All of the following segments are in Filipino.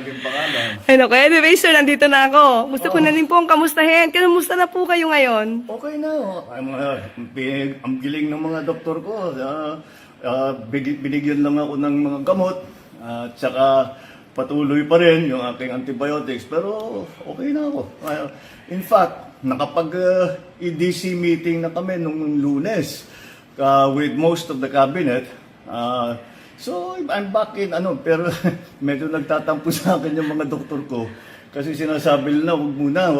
aking pangalan. Ay, naku. Anyway, sir, nandito na ako. Gusto ko na rin po ang kamustahin. Kamusta na po kayo ngayon? Okay na. Ang giling ng mga doktor ko. Binigyan lang ako ng mga gamot. At saka patuloy pa rin yung aking antibiotics. Pero okay na ako. In fact, nakapag-EDC meeting na kami nung Lunes with most of the cabinet. So, I'm back in, pero medyo nagtatampo sa akin yung mga doktor ko. Kasi sinasabi nila, wag muna.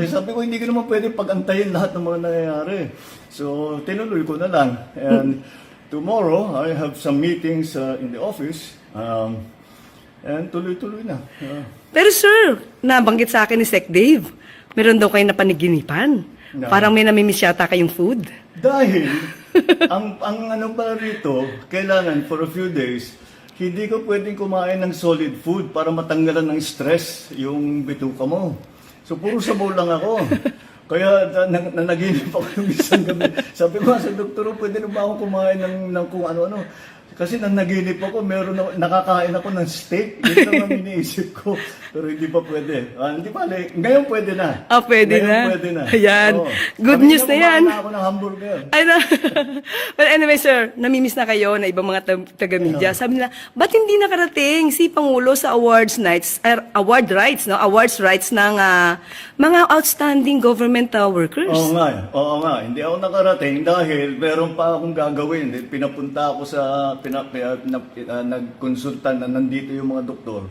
Sabi ko, hindi ko naman pwede pagantayin lahat ng mga nangyayari. So, tinuloy ko na lang. And tomorrow, I have some meetings in the office. And tuloy-tuloy na. Pero sir, nabanggit sa akin ni Sec Dave, meron daw kayo napaniginipan. No. Parang may namimiss yata kayong food. Dahil, ang ano pala rito, kailangan for a few days, hindi ka pwedeng kumain ng solid food para matanggalan ng stress yung bituka mo. So, puro sabaw lang ako. Kaya nanaginip ako yung isang gabi. Sabi ko sa doktor, pwede na ba ako kumain ng kung ano-ano? Kasi nanaginip ako, nakakain ako ng steak. Yun lang ang iniisip ko. Pero hindi pa pwede. Hindi pala. Ngayon pwede na. Pwede ngayon na. Pwede na. Ayan. Oo. Good Kanina news na yan. kumain na ako ng hamburger. Ay, na. Well, anyway, sir, namimiss na kayo na ibang mga taga-media. Sabi nila, ba't hindi nakarating si Pangulo sa awards rights ng mga outstanding government workers? Oo nga. Oo nga. Hindi ako nakarating dahil meron pa akong gagawin. Pinapunta ako sa nagkonsulta na nandito yung mga doktor.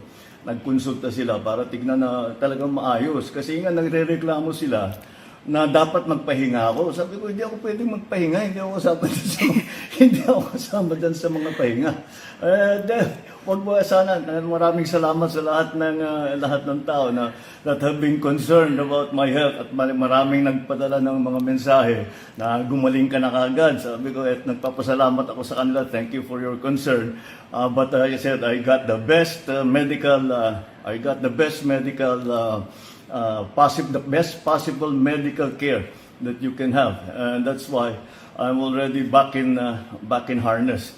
Nagkonsulta sila para tignan na talagang maayos. Kasi nga nagrereklamo sila na dapat magpahinga ako. Sabi ko, hindi ako pwedeng magpahinga. Hindi ako kasama dyan sa mga pahinga. Wag mo sana. Maraming salamat sa lahat ng tao that have been concerned about my health at maraming nagpadala ng mga mensahe na gumaling ka na kagad. Sabi ko, at nagpapasalamat ako sa kanila. Thank you for your concern. But I said, I got the best the best possible medical care that you can have, and that's why I'm already back in harness.